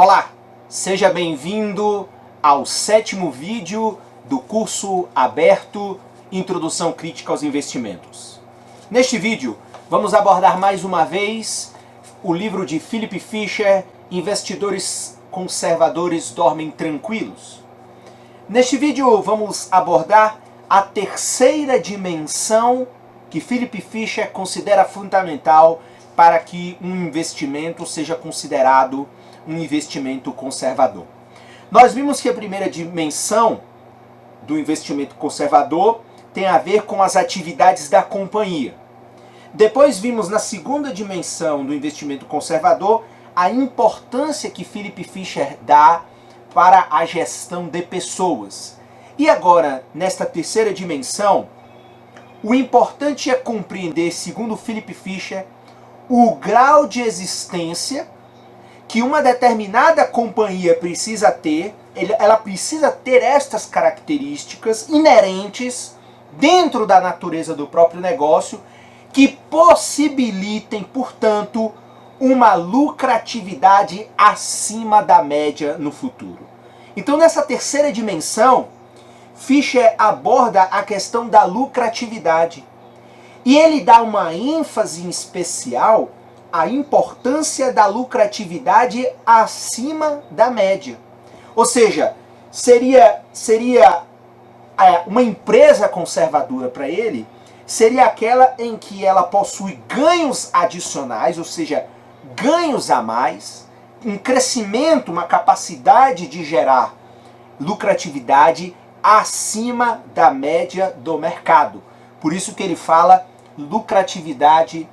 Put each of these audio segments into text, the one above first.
Olá, seja bem-vindo ao 7º vídeo do curso aberto Introdução Crítica aos Investimentos. Neste vídeo, vamos abordar mais uma vez o livro de Philip Fisher, Investidores Conservadores Dormem Tranquilos. Neste vídeo, vamos abordar a terceira dimensão que Philip Fisher considera fundamental para que um investimento seja considerado um investimento conservador. Nós vimos que a primeira dimensão do investimento conservador tem a ver com as atividades da companhia. Depois vimos na segunda dimensão do investimento conservador a importância que Philip Fisher dá para a gestão de pessoas. E agora, nesta terceira dimensão, o importante é compreender, segundo Philip Fisher, o grau de existência que uma determinada companhia precisa ter. Ela precisa ter estas características inerentes dentro da natureza do próprio negócio que possibilitem, portanto, uma lucratividade acima da média no futuro. Então, nessa terceira dimensão, Fisher aborda a questão da lucratividade. E ele dá uma ênfase em especial à importância da lucratividade acima da média. Ou seja, seria uma empresa conservadora para ele, seria aquela em que ela possui ganhos adicionais, ou seja, ganhos a mais, um crescimento, uma capacidade de gerar lucratividade acima da média do mercado. Por isso que ele fala lucratividade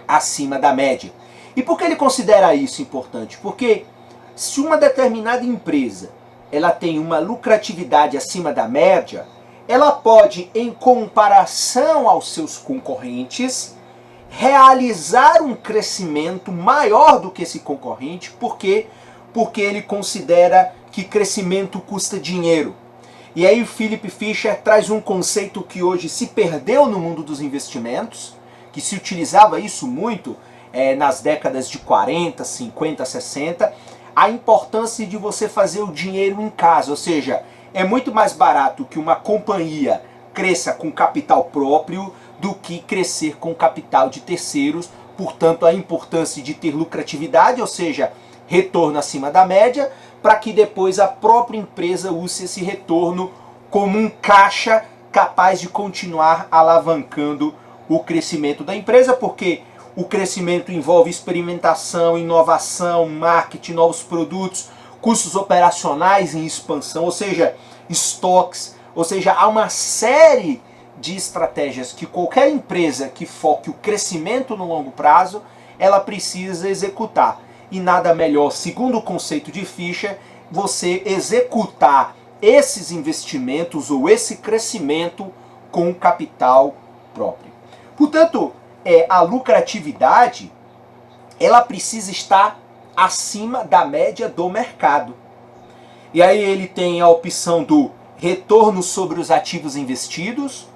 acima da média. E por que ele considera isso importante? Porque se uma determinada empresa ela tem uma lucratividade acima da média, ela pode, em comparação aos seus concorrentes, realizar um crescimento maior do que esse concorrente. Por quê? Porque ele considera que crescimento custa dinheiro. E aí o Philip Fisher traz um conceito que hoje se perdeu no mundo dos investimentos, que se utilizava isso muito nas décadas de 40, 50, 60, a importância de você fazer o dinheiro em casa. Ou seja, é muito mais barato que uma companhia cresça com capital próprio do que crescer com capital de terceiros. Portanto, a importância de ter lucratividade, ou seja, retorno acima da média, para que depois a própria empresa use esse retorno como um caixa capaz de continuar alavancando o crescimento da empresa, porque o crescimento envolve experimentação, inovação, marketing, novos produtos, custos operacionais em expansão, ou seja, estoques, ou seja, há uma série de estratégias que qualquer empresa que foque o crescimento no longo prazo, ela precisa executar. E nada melhor, segundo o conceito de Fisher, você executar esses investimentos ou esse crescimento com capital próprio. Portanto, a lucratividade ela precisa estar acima da média do mercado. E aí ele tem a opção do retorno sobre os ativos investidos,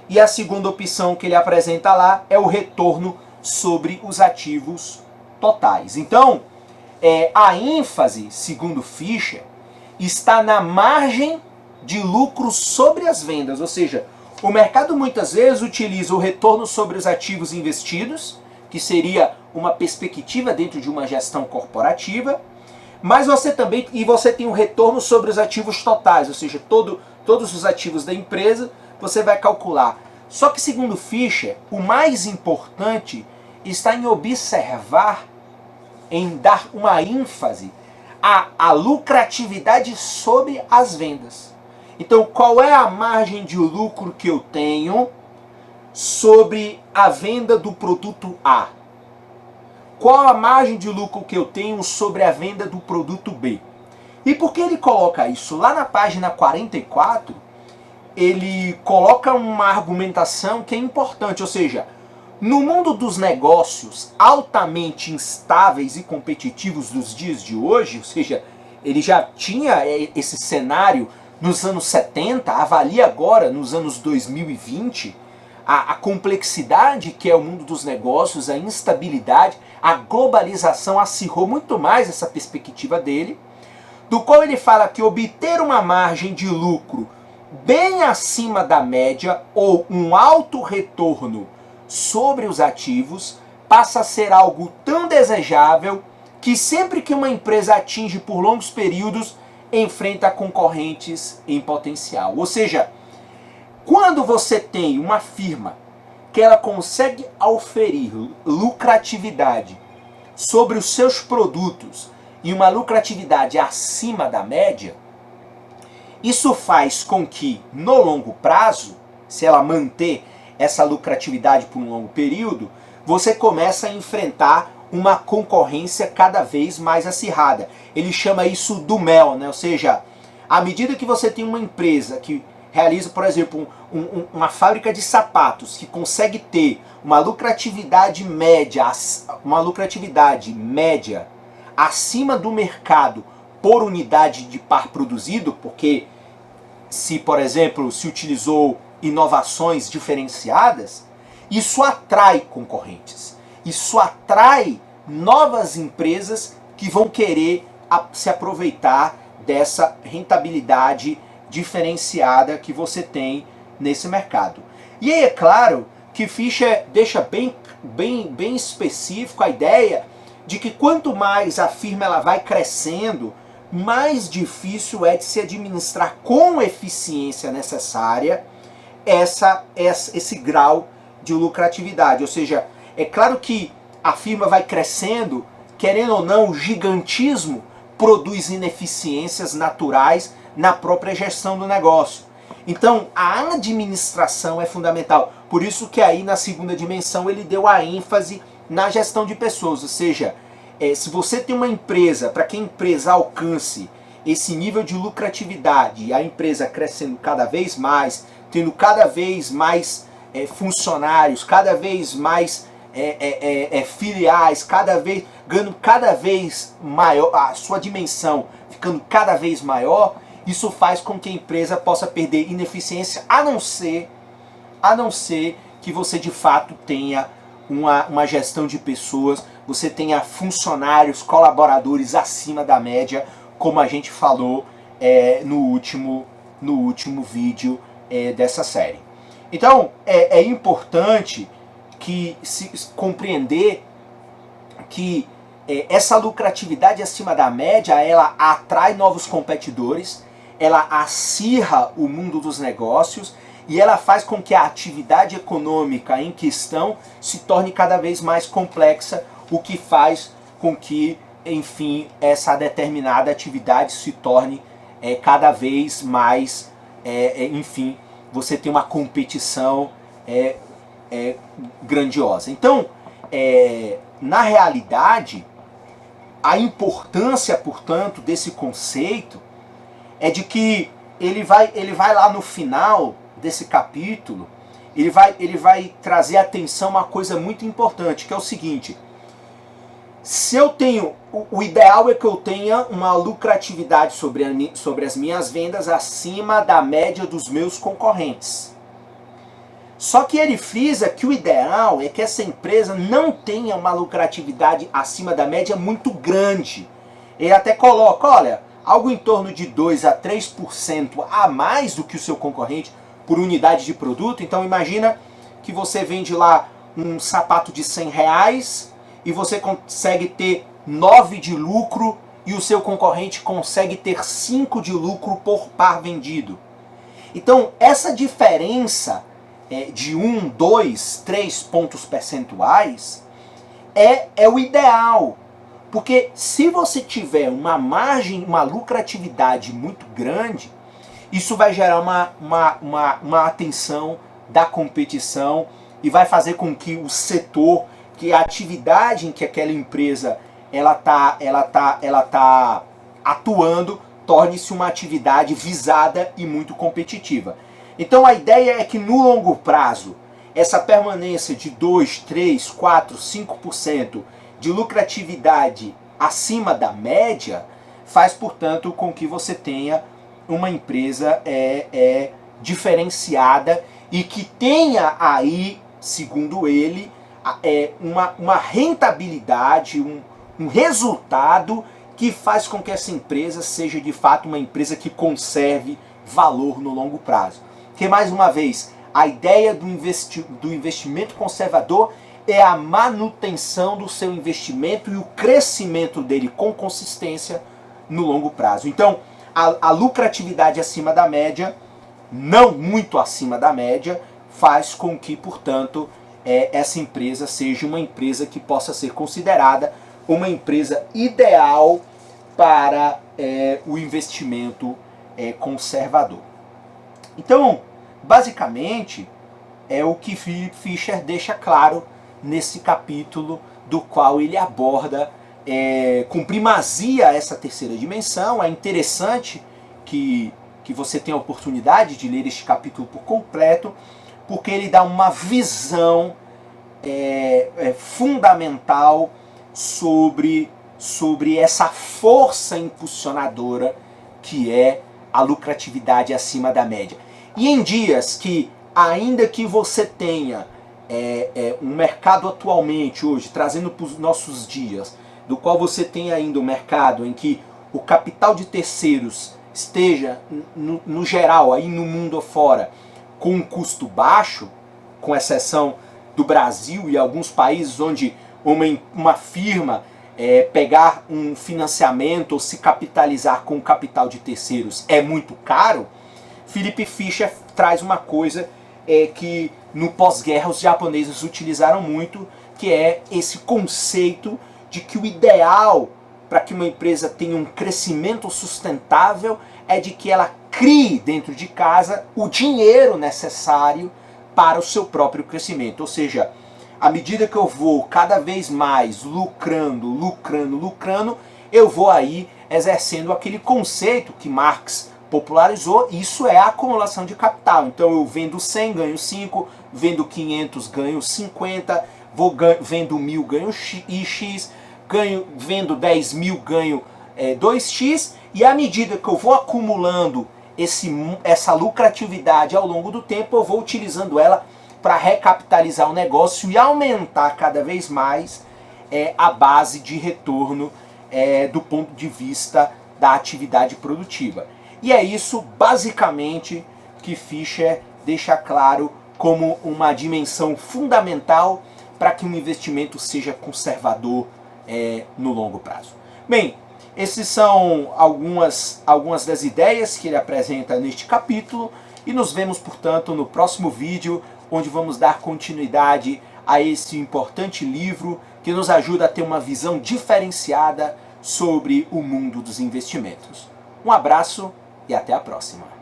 e a segunda opção que ele apresenta lá é o retorno sobre os ativos totais. Então, a ênfase, segundo Fisher, está na margem de lucro sobre as vendas. Ou seja, o mercado muitas vezes utiliza o retorno sobre os ativos investidos, que seria uma perspectiva dentro de uma gestão corporativa, mas você tem o retorno sobre os ativos totais, ou seja, todos os ativos da empresa você vai calcular. Só que, segundo Fisher, o mais importante está em observar, em dar uma ênfase à lucratividade sobre as vendas. Então, qual é a margem de lucro que eu tenho sobre a venda do produto A? Qual a margem de lucro que eu tenho sobre a venda do produto B? E por que ele coloca isso? Lá na página 44, ele coloca uma argumentação que é importante, ou seja, no mundo dos negócios altamente instáveis e competitivos dos dias de hoje, ou seja, ele já tinha esse cenário nos anos 70, avalia agora nos anos 2020, a complexidade que é o mundo dos negócios, a instabilidade, a globalização acirrou muito mais essa perspectiva dele, do qual ele fala que obter uma margem de lucro bem acima da média ou um alto retorno sobre os ativos passa a ser algo tão desejável que sempre que uma empresa atinge por longos períodos, enfrenta concorrentes em potencial. Ou seja, quando você tem uma firma que ela consegue oferir lucratividade sobre os seus produtos e uma lucratividade acima da média, isso faz com que, no longo prazo, se ela manter essa lucratividade por um longo período, você começa a enfrentar uma concorrência cada vez mais acirrada. Ele chama isso do mel, né? Ou seja, à medida que você tem uma empresa que realiza, por exemplo, uma fábrica de sapatos que consegue ter uma lucratividade média acima do mercado por unidade de par produzido, porque se, por exemplo, se utilizou inovações diferenciadas, isso atrai concorrentes. Isso atrai novas empresas que vão querer se aproveitar dessa rentabilidade diferenciada que você tem nesse mercado. E aí é claro que Fisher deixa bem específico a ideia de que quanto mais a firma ela vai crescendo, mais difícil é de se administrar com eficiência necessária esse grau de lucratividade. Ou seja, é claro que a firma vai crescendo, querendo ou não, o gigantismo produz ineficiências naturais na própria gestão do negócio. Então, a administração é fundamental. Por isso que aí na segunda dimensão ele deu a ênfase na gestão de pessoas. Ou seja, se você tem uma empresa, para que a empresa alcance esse nível de lucratividade, e a empresa crescendo cada vez mais, tendo cada vez mais funcionários, cada vez mais filiais, ganhando cada vez maior, a sua dimensão ficando cada vez maior, isso faz com que a empresa possa perder ineficiência, a não ser que você de fato tenha uma gestão de pessoas, você tenha funcionários, colaboradores acima da média, como a gente falou no último vídeo dessa série. Então, é importante que se compreender que essa lucratividade acima da média, ela atrai novos competidores, ela acirra o mundo dos negócios e ela faz com que a atividade econômica em questão se torne cada vez mais complexa, o que faz com que, enfim, essa determinada atividade se torne cada vez mais, enfim, você tem uma competição grandiosa. Então, na realidade, a importância, portanto, desse conceito é de que ele vai lá no final desse capítulo, ele vai trazer atenção a uma coisa muito importante, que é o seguinte: se eu tenho, o ideal é que eu tenha uma lucratividade sobre as minhas vendas acima da média dos meus concorrentes. Só que ele frisa que o ideal é que essa empresa não tenha uma lucratividade acima da média muito grande. Ele até coloca, olha, algo em torno de 2 a 3% a mais do que o seu concorrente por unidade de produto. Então imagina que você vende lá um sapato de R$100 e você consegue ter 9 de lucro e o seu concorrente consegue ter 5 de lucro por par vendido. Então essa diferença de 1, 2, 3 pontos percentuais é o ideal. Porque se você tiver uma margem, uma lucratividade muito grande, isso vai gerar uma atenção da competição e vai fazer com que o setor, que a atividade em que aquela empresa ela tá atuando, torne-se uma atividade visada e muito competitiva. Então a ideia é que no longo prazo, essa permanência de 2, 3, 4, 5% de lucratividade acima da média faz, portanto, com que você tenha uma empresa diferenciada e que tenha aí, segundo ele, uma rentabilidade, um resultado que faz com que essa empresa seja de fato uma empresa que conserve valor no longo prazo. Porque, mais uma vez, a ideia do investimento conservador é a manutenção do seu investimento e o crescimento dele com consistência no longo prazo. Então, a lucratividade acima da média, não muito acima da média, faz com que, portanto, essa empresa seja uma empresa que possa ser considerada uma empresa ideal para o investimento conservador. Então, basicamente, é o que Philip Fisher deixa claro nesse capítulo, do qual ele aborda com primazia essa terceira dimensão. É interessante que você tenha a oportunidade de ler este capítulo por completo, porque ele dá uma visão fundamental sobre essa força impulsionadora que é a lucratividade acima da média. E em dias que, ainda que você tenha um mercado atualmente, hoje, trazendo para os nossos dias, do qual você tem ainda um mercado em que o capital de terceiros esteja, no geral, aí no mundo afora, com um custo baixo, com exceção do Brasil e alguns países onde uma firma pegar um financiamento ou se capitalizar com capital de terceiros é muito caro, Philip Fisher traz uma coisa que no pós-guerra os japoneses utilizaram muito, que é esse conceito de que o ideal para que uma empresa tenha um crescimento sustentável é de que ela crie dentro de casa o dinheiro necessário para o seu próprio crescimento. Ou seja, à medida que eu vou cada vez mais lucrando, eu vou aí exercendo aquele conceito que Marx popularizou. Isso é a acumulação de capital. Então eu vendo 100, ganho 5, vendo 500, ganho 50, vendo 1000, ganho X, vendo 10 mil, ganho 2x, e à medida que eu vou acumulando essa lucratividade ao longo do tempo, eu vou utilizando ela para recapitalizar o negócio e aumentar cada vez mais a base de retorno do ponto de vista da atividade produtiva. E é isso, basicamente, que Fisher deixa claro como uma dimensão fundamental para que um investimento seja conservador no longo prazo. Bem, essas são algumas das ideias que ele apresenta neste capítulo, e nos vemos, portanto, no próximo vídeo, onde vamos dar continuidade a esse importante livro que nos ajuda a ter uma visão diferenciada sobre o mundo dos investimentos. Um abraço e até a próxima!